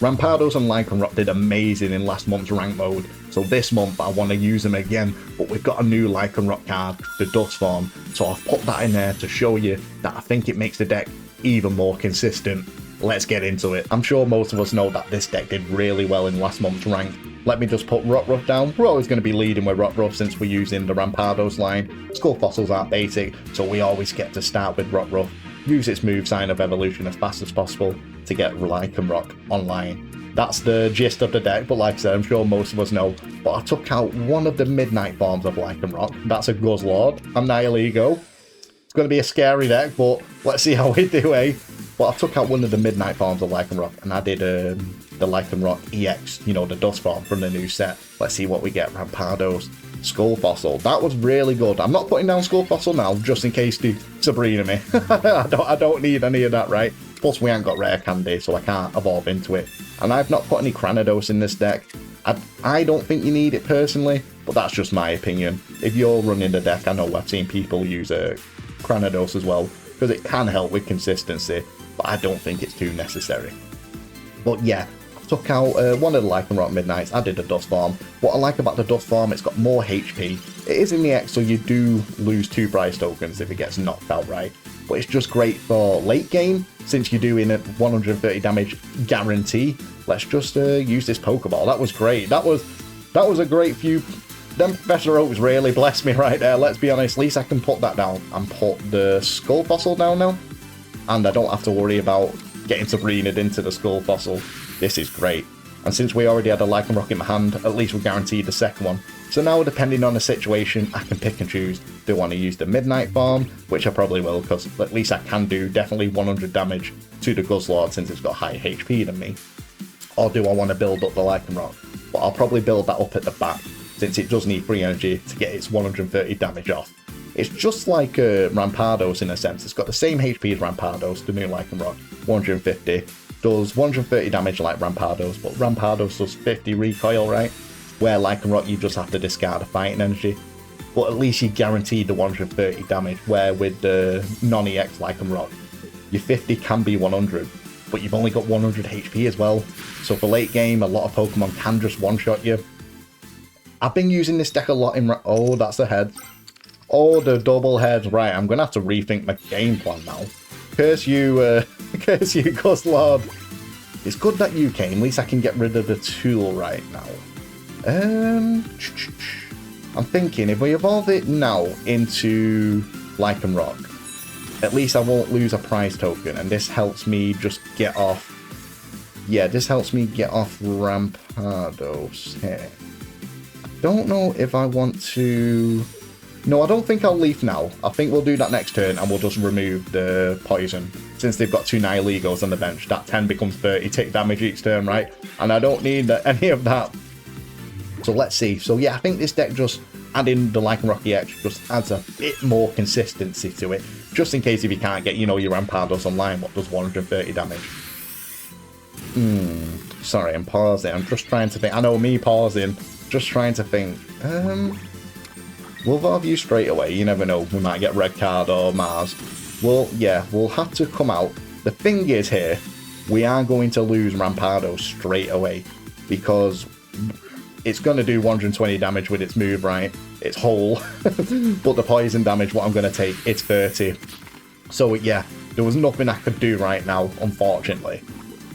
Rampardos and Lycanroc did amazing in last month's rank mode, so this month I want to use them again, but we've got a new Lycanroc card, the Dust Form, so I've put that in there to show you that I think it makes the deck even more consistent. Let's get into it. I'm sure most of us know that this deck did really well in last month's rank. Let me just put Rockruff down. We're always going to be leading with Rockruff since we're using the Rampardos line. Skull Fossils aren't basic, so we always get to start with Rockruff. Use its move Sign of Evolution as fast as possible to get Lycanroc online. That's the gist of the deck, but like I said, I'm sure most of us know. But I took out one of the midnight forms of Lycanroc. That's a Guzzlord and Nihilego. It's going to be a scary deck, but let's see how we do, eh? But I took out one of the midnight forms of Lycanroc, and I did the Lycanroc EX, you know, the Dust Form from the new set. Let's see what we get. Rampardos, Skull Fossil. That was really good. I'm not putting down Skull Fossil now, just in case they Sabrina me. I don't need any of that, right? Plus, we ain't got rare candy, so I can't evolve into it. And I've not put any Cranidos in this deck. I don't think you need it personally, but that's just my opinion. If you're running the deck, I know I've seen people use Cranidos as well, because it can help with consistency, but I don't think it's too necessary. But yeah, I took out one of the Lycanroc Midnights. I did a Dust Form. What I like about the Dust Form, it's got more HP. It is in the X, so you do lose 2 prize tokens if it gets knocked out, right? But it's just great for late game, since you're doing a 130 damage guarantee. Let's just use this Pokeball. That was great. That was a great few. Them Professor Oaks really blessed me right there. Let's be honest. At least I can put that down and put the Skull Fossil down now. And I don't have to worry about getting Sabrina'd into the Skull Fossil. This is great. And since we already had a Lycanroc in my hand, at least we're guaranteed the second one. So now, depending on the situation, I can pick and choose. Do I want to use the Midnight Form, which I probably will, because at least I can do definitely 100 damage to the Guzzlord since it's got higher HP than me. Or do I want to build up the Lycanroc? But I'll probably build that up at the back, since it does need free energy to get its 130 damage off. It's just like Rampardos in a sense. It's got the same HP as Rampardos, the new Lycanroc, 150. Does 130 damage like Rampardos, but Rampardos does 50 recoil, right? Where Lycanroc, you just have to discard a fighting energy. But at least you guaranteed the 130 damage, where with the non-EX Lycanroc, your 50 can be 100, but you've only got 100 HP as well. So for late game, a lot of Pokemon can just one-shot you. I've been using this deck a lot in... Oh, that's the head. Oh, the double heads. Right, I'm going to have to rethink my game plan now. Curse you, curse you, Guzzlord. It's good that you came. At least I can get rid of the tool right now. I'm thinking if we evolve it now into Lycanroc, at least I won't lose a prize token, and this helps me just get off. Yeah, this helps me get off Rampardos here. I don't know if I want to. No, I don't think I'll leaf now. I think we'll do that next turn, and we'll just remove the poison. Since they've got 2 Nihilegos on the bench, that 10 becomes 30 tick damage each turn, right? And I don't need any of that. So let's see. So yeah, I think this deck just adding the Lycanroc EX just adds a bit more consistency to it. Just in case if you can't get, you know, your Rampardos online, what does 130 damage? Sorry, I'm pausing. I'm just trying to think. I know me pausing. Just trying to think. We'll evolve you straight away. You never know. We might get Red Card or Mars. Well, yeah, we'll have to come out. The thing is here, we are going to lose Rampardos straight away because it's going to do 120 damage with its move, right? It's whole. But the poison damage, what I'm going to take, it's 30. So yeah, there was nothing I could do right now, unfortunately.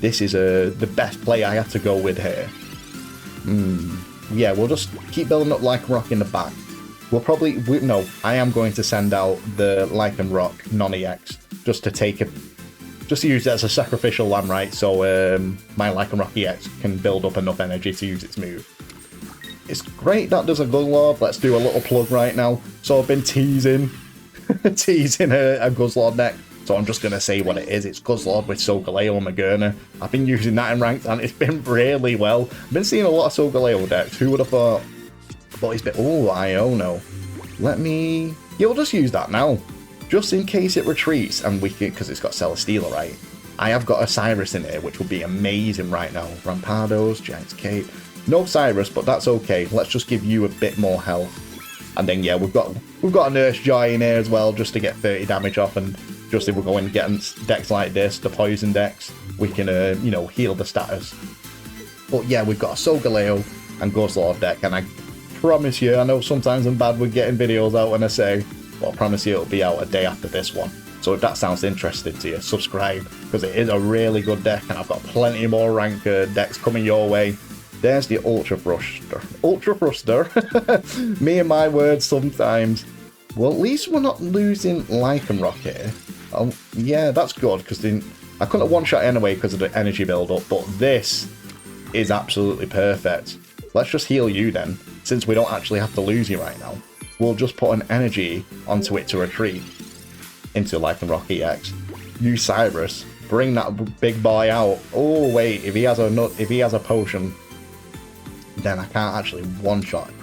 This is the best play I had to go with here. Yeah, we'll just keep building up Lycanroc in the back. We'll probably... No, I am going to send out the Lycanroc non-EX just to take it... Just to use it as a sacrificial lamb, right? So my Lycanroc EX can build up enough energy to use its move. It's great that there's a Guzzlord. Let's do a little plug right now. So I've been teasing teasing a Guzzlord deck. So I'm just going to say what it is. It's Guzzlord with Solgaleo and Magearna. I've been using that in ranked and it's been really well. I've been seeing a lot of Solgaleo decks. Who would have thought? But it's been... Oh, Iono. Let me... Yeah, we'll just use that now. Just in case it retreats and we can... Because it's got Celesteela, right? I have got a Cyrus in here, which would be amazing right now. Rampardos, Giant's Cape. No Cyrus, but that's okay. Let's just give you a bit more health. And then, yeah, we've got a Nurse Joy in here as well, just to get 30 damage off. And just if we're going against decks like this, the poison decks, we can, you know, heal the status. But yeah, we've got a Solgaleo and Guzzlord deck, and I promise you, I know sometimes I'm bad with getting videos out when I say, but I promise you it'll be out a day after this one. So if that sounds interesting to you, subscribe, because it is a really good deck, and I've got plenty more rank decks coming your way. There's the Ultra Thruster. Ultra Thruster. Me and my words sometimes. Well, at least we're not losing Lycanroc here. Oh, yeah, that's good, because I couldn't have one-shot anyway because of the energy build-up, but this is absolutely perfect. Let's just heal you then, since we don't actually have to lose you right now. We'll just put an energy onto it to retreat into Lycanroc EX. Use Cyrus. Bring that big boy out. Oh, wait, if he has a potion, then I can't actually one-shot it.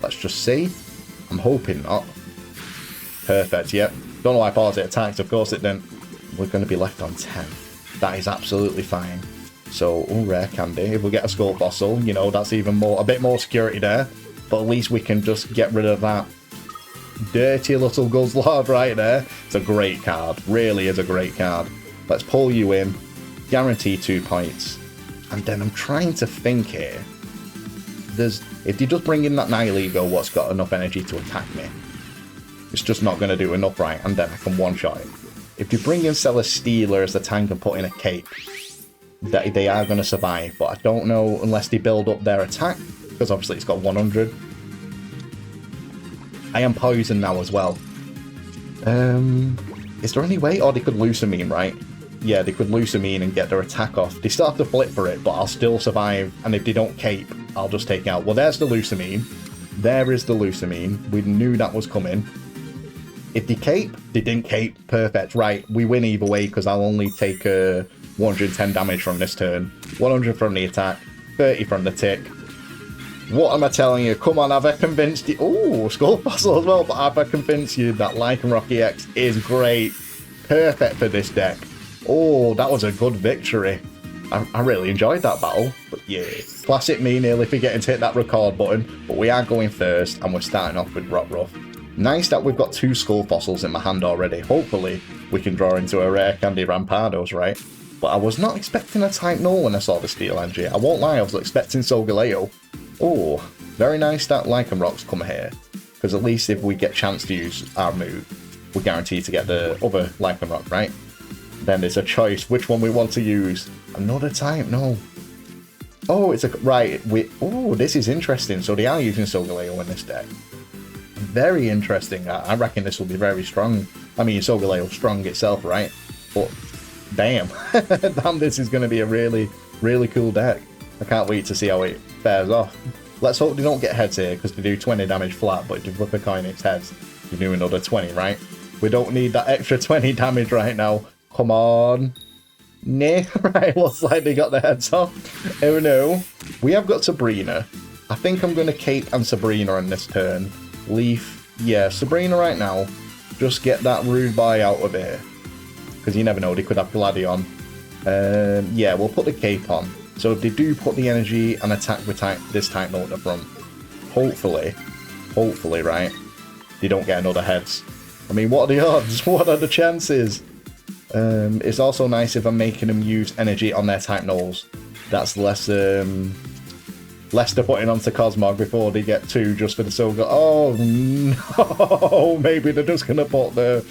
Let's just see. I'm hoping not. Perfect, yep. Don't know why I paused it attacked, of course it didn't. We're going to be left on 10. That is absolutely fine. So, oh, rare candy. If we get a skull fossil, you know, that's even more, a bit more security there. But at least we can just get rid of that dirty little Guzzlord right there. It's a great card. Really is a great card. Let's pull you in. Guarantee 2 points. And then I'm trying to think here. If you just bring in that Nihilego, what's got enough energy to attack me? It's just not going to do enough, right? And then I can one-shot it. If you bring in Celesteela as the tank and put in a cape, they are going to survive. But I don't know unless they build up their attack, because obviously it's got 100. I am poisoned now as well. Is there any way? Oh, they could Lucamine, right? Yeah, they could Lucamine and get their attack off. They still have to flip for it, but I'll still survive. And if they don't cape, I'll just take out. Well, there's the Lucamine. There is the Lucamine. We knew that was coming. If they cape, they didn't cape. Perfect. Right, we win either way because I'll only take 110 damage from this turn. 100 from the attack, 30 from the tick. What am I telling you? Come on, have I convinced you? Oh, Skull Fossil as well, but have I convinced you that Lycanroc EX is great? Perfect for this deck. Oh, that was a good victory. I really enjoyed that battle. But yeah, classic me nearly forgetting to hit that record button. But we are going first, and we're starting off with Rockruff. Nice that we've got 2 Skull Fossils in my hand already. Hopefully, we can draw into a rare candy Rampardos, right? But I was not expecting a Type Null when I saw the Steel Energy. I won't lie, I was expecting Solgaleo. Oh, very nice that Lycanrocs come here. Because at least if we get a chance to use our move, we're guaranteed to get the other Lycanroc, right? Then there's a choice which one we want to use. Another Type Null. Oh, it's a... Right, oh, this is interesting. So they are using Solgaleo in this deck. Very interesting. I reckon this will be very strong. I mean, Solgaleo's strong itself, right? But, damn. Damn, this is going to be a really, really cool deck. I can't wait to see how it fares off. Let's hope they don't get heads here, because they do 20 damage flat, but if you flip a coin, it's heads. You do another 20, right? We don't need that extra 20 damage right now. Come on. Nah. Right, looks like they got the heads off. Oh no. We have got Sabrina. I think I'm going to cape and Sabrina on this turn. Leaf. Yeah, Sabrina right now. Just get that rude boy out of here. Because you never know, they could have Gladion. Yeah, we'll put the cape on. So if they do put the energy and attack with this Type Null at the front, hopefully, right, they don't get another heads. I mean, what are the odds? What are the chances? It's also nice if I'm making them use energy on their Type Nulls. That's less they're putting onto Cosmog before they get 2 just for the Solgaleo. Oh no! Maybe they're just going to put the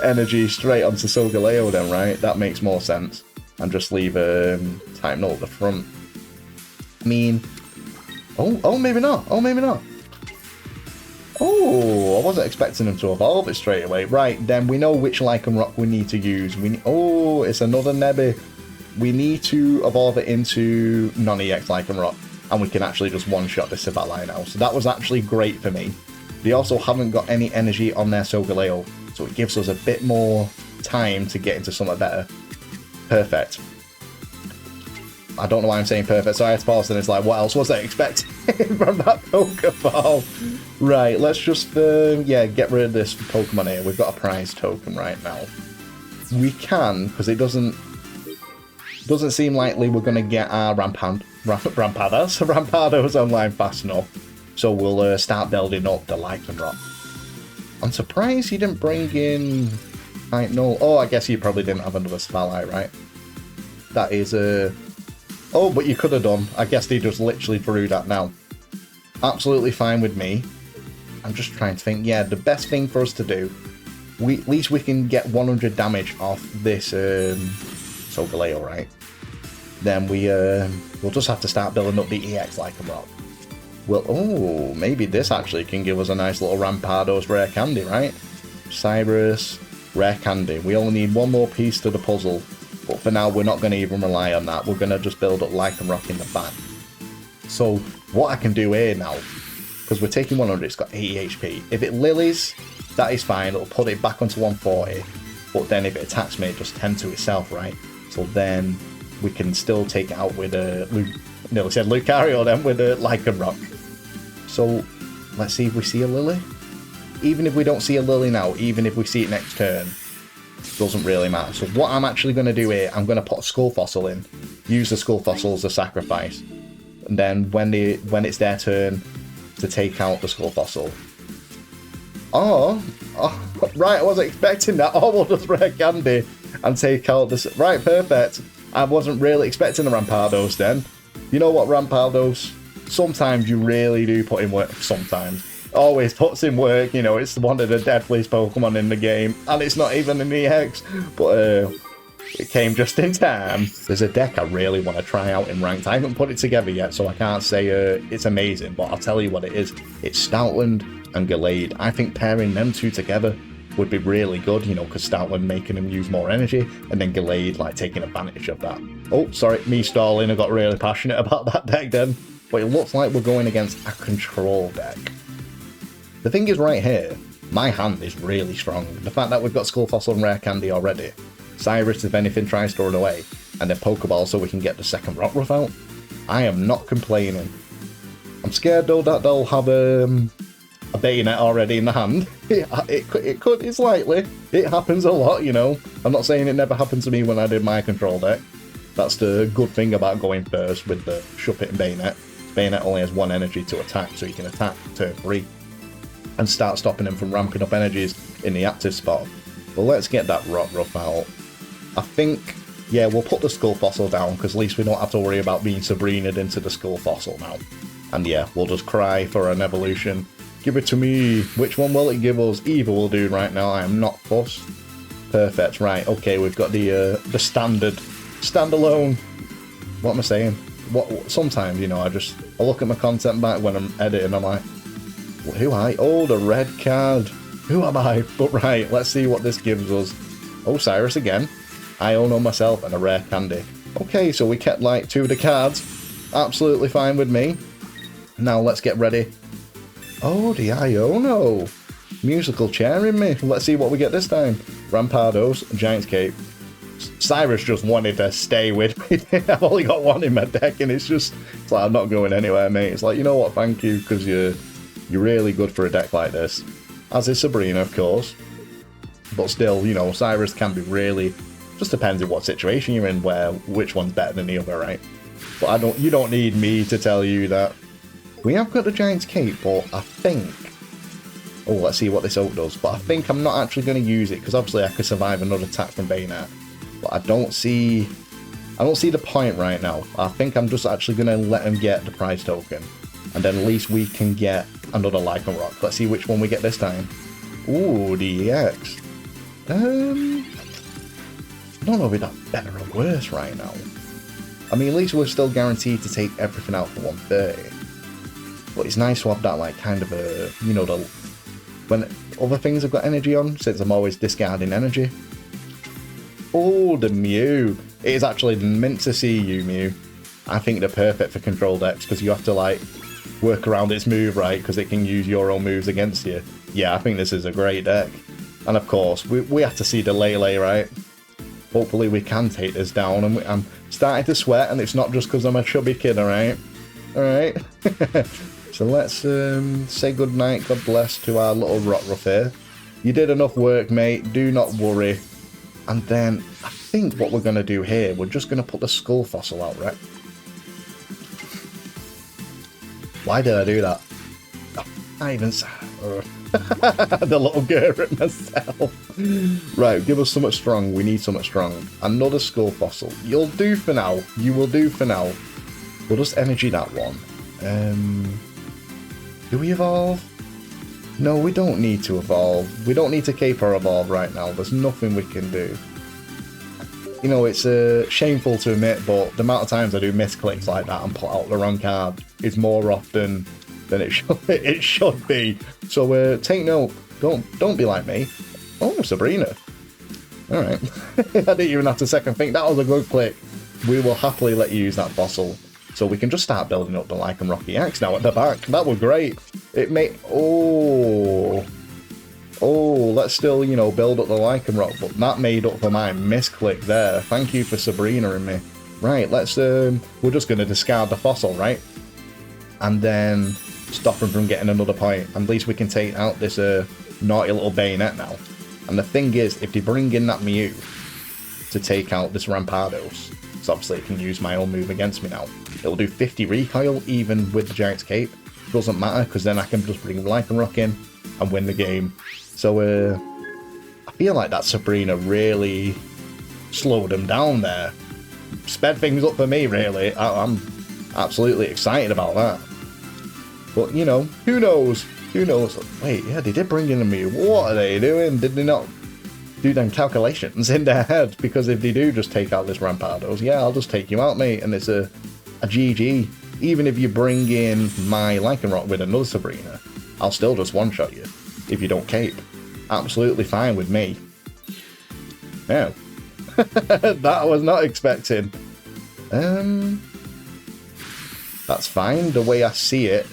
energy straight onto Solgaleo then, right? That makes more sense. And just leave Type Null at the front. I mean... Oh, maybe not. Oh, maybe not. Oh, I wasn't expecting them to evolve it straight away. Right, then we know which Lycanroc we need to use. Oh, it's another Nebby. We need to evolve it into non-EX Lycanroc. And we can actually just one-shot the Silvally now. So that was actually great for me. They also haven't got any energy on their Solgaleo. So it gives us a bit more time to get into something better. Perfect. I don't know why I'm saying perfect, so I had to pause and it's like, what else was I expecting from that Pokeball? Right, let's just, yeah, get rid of this Pokemon here. We've got a prize token right now. We can, because it doesn't seem likely we're going to get our Rampardos online fast enough. So we'll start building up the Lycanroc. I'm surprised you didn't bring in... No. Oh, I guess you probably didn't have another Silvally, right? That is oh, but you could have done. I guess they just literally drew that now. Absolutely fine with me. I'm just trying to think. Yeah, the best thing for us to do, at least we can get 100 damage off this Solgaleo, right? Then we'll just have to start building up the EX Lycanroc. Well, oh, maybe this actually can give us a nice little Rampardos rare candy, right? Cyrus, rare candy. We only need one more piece to the puzzle, but for now we're not going to even rely on that. We're going to just build up Lycanroc in the back. So what I can do here now, because we're taking 100, it's got 80 HP. If it lilies, that is fine. It'll put it back onto 140. But then if it attacks me, it just tends to itself, right? So then we can still take it out with Lucario then with a Lycanroc. So let's see if we see a Lily. Even if we don't see a Lily now, even if we see it next turn, doesn't really matter. So what I'm actually going to do here, I'm going to put a Skull Fossil in, use the Skull Fossil as a sacrifice, and then when it's their turn to take out the Skull Fossil. Oh, right, I wasn't expecting that. Oh, we'll just rare candy and take out this. Right, perfect. I wasn't really expecting the Rampardos then. You know what, Rampardos? Sometimes you really do put in work. Sometimes. Always puts in work, you know, it's one of the deadliest Pokemon in the game. And it's not even an EX. But it came just in time. There's a deck I really want to try out in Ranked. I haven't put it together yet, so I can't say it's amazing. But I'll tell you what it is. It's Stoutland and Gallade. I think pairing them two together would be really good, you know, because Stoutland making them use more energy, and then Gallade, like, taking advantage of that. Oh, sorry, me stalling. I got really passionate about that deck then. But it looks like we're going against a control deck. The thing is right here, my hand is really strong. The fact that we've got Skull Fossil and Rare Candy already, Cyrus if anything tries to run away, and then Pokeball so we can get the second Rockruff out, I am not complaining. I'm scared though that they'll have a Banette already in the hand. It could, it's likely. It happens a lot, you know. I'm not saying it never happened to me when I did my control deck. That's the good thing about going first with the Shuppet and Banette. Banette only has one energy to attack, so you can attack turn 3 and start stopping him from ramping up energies in the active spot. But let's get that Rockruff out. I think, yeah, we'll put the Skull Fossil down, because at least we don't have to worry about being Sabrina'd into the Skull Fossil now. And yeah, we'll just cry for an evolution. Give it to me. Which one will it give us? Either will do right now. I am not fussed. Perfect. Right, okay, we've got the standard, standalone. What am I saying? Sometimes, you know, I look at my content back when I'm editing, I'm like, who am I? Oh, the red card. Who am I? But right, let's see what this gives us. Oh, Cyrus again. I own on myself and a rare candy. Okay, so we kept like 2 of the cards. Absolutely fine with me. Now let's get ready. Oh, the Iono. Musical chair in me. Let's see what we get this time. Rampardos, Giant's Cape. Cyrus just wanted to stay with me. I've only got one in my deck, and it's like I'm not going anywhere, mate. It's like, you know what, thank you, because you're really good for a deck like this. As is Sabrina, of course. But still, you know, Cyrus can be really... Just depends on what situation you're in, which one's better than the other, right? But you don't need me to tell you that. We have got the Giant's Cape, but I think... Oh, let's see what this oak does. But I think I'm not actually going to use it, because obviously I could survive another attack from Banette. But I don't see the point right now. I think I'm just actually going to let him get the prize token. And then at least we can get another Lycanroc. Let's see which one we get this time. Ooh, the EX. I don't know if that's better or worse right now. I mean, at least we're still guaranteed to take everything out for 130. But it's nice to have that, like, kind of a, you know, when other things have got energy on, since I'm always discarding energy. Oh, the Mew. It is actually mint to see you, Mew. I think they're perfect for control decks, because you have to, like, work around its move, right? Because it can use your own moves against you. Yeah, I think this is a great deck. And of course, we have to see the Lele, right? Hopefully we can take this down. And I'm starting to sweat, and it's not just because I'm a chubby kid, alright? Alright. So let's say goodnight, God bless, to our little Rockruff here. You did enough work, mate. Do not worry. And then I think what we're going to do here, we're just going to put the Skull Fossil out, right? Why did I do that? I even... The little girl at myself. Right, give us something strong. We need something strong. Another skull fossil. You'll do for now. You will do for now. We'll just energy that one. Do we evolve? No, we don't need to evolve. We don't need to cape or evolve right now. There's nothing we can do. You know, it's shameful to admit, but the amount of times I do misclicks like that and put out the wrong card is more often than it should be. So take note. Don't be like me. Oh, Sabrina. All right. I didn't even have to second think. That was a good click. We will happily let you use that fossil. So we can just start building up the Lycanroc EX now at the back. That was great. It may... Oh, let's still, you know, build up the Lycanroc. But that made up for my misclick there. Thank you for Sabrina and me. Right, let's... we're just going to discard the fossil, right? And then stop him from getting another point. At least we can take out this naughty little Banette now. And the thing is, if they bring in that Mew to take out this Rampardos, so obviously it can use my own move against me now. It'll do 50 recoil even with the Giant's Cape. Doesn't matter, because then I can just bring Lycanroc in and win the game. So I feel like that Sabrina really slowed him down there. Sped things up for me, really. I'm absolutely excited about that. But, you know, who knows? Who knows? Wait, yeah, they did bring in a Mew. What are they doing? Did they not do them calculations in their head? Because if they do just take out this Rampardos, yeah, I'll just take you out, mate, and it's a GG. Even if you bring in my Lycanroc with another Sabrina, I'll still just one-shot you if you don't cape. Absolutely fine with me. Yeah. That I was not expecting. That's fine, the way I see it.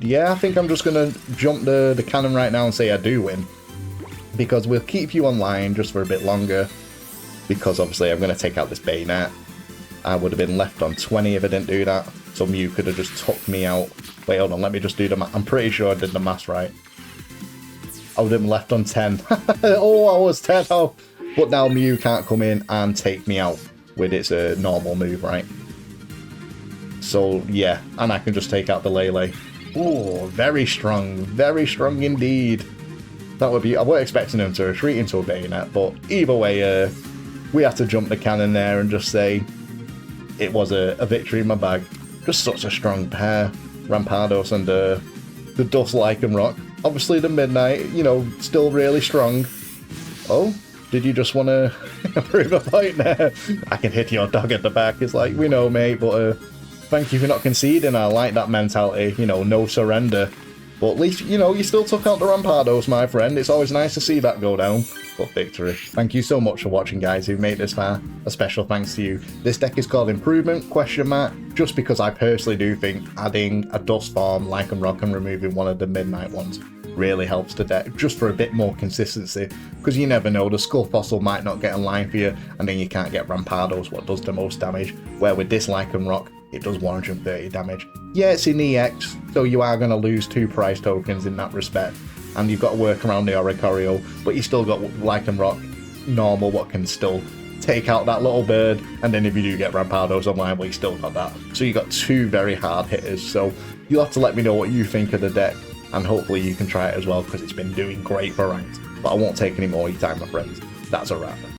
Yeah, I think I'm just going to jump the cannon right now and say I do win. Because we'll keep you online just for a bit longer. Because obviously I'm going to take out this Banette. I would have been left on 20 if I didn't do that. So Mew could have just took me out. Wait, hold on, let me just do the math. I'm pretty sure I did the maths right. I would have been left on 10. Oh, I was 10 off. But now Mew can't come in and take me out with its normal move, right? So, yeah. And I can just take out the Lele. Oh, very strong indeed. That would be... I wasn't expecting him to retreat into a Banette, but either way, we had to jump the cannon there and just say it was a victory in my bag. Just such a strong pair. Rampardos and the Dust Lycanroc. Obviously the Midnight, you know, still really strong. Oh, did you just want to prove a point there? I can hit your dog at the back. It's like, we know, mate, but thank you for not conceding. I like that mentality, you know, no surrender. But at least, you know, you still took out the Rampardos, my friend. It's always nice to see that go down. But victory. Thank you so much for watching, guys, who've made this far. A special thanks to you. This deck is called Improvement, ? Just because I personally do think adding a Dust Form, Lycanroc, and removing one of the Midnight ones really helps the deck, just for a bit more consistency. Because you never know, the Skull Fossil might not get in line for you, and then you can't get Rampardos, what does the most damage. Where with this Lycanroc, it does 130 damage. Yeah, it's in EX, so you are going to lose 2 prize tokens in that respect. And you've got to work around the Oricorio, but you still got Lycanroc normal, what can still take out that little bird. And then if you do get Rampardos online, well, you still got that. So you got 2 very hard hitters. So you'll have to let me know what you think of the deck. And hopefully you can try it as well, because it's been doing great for ranked. But I won't take any more of your time, my friends. That's a wrap.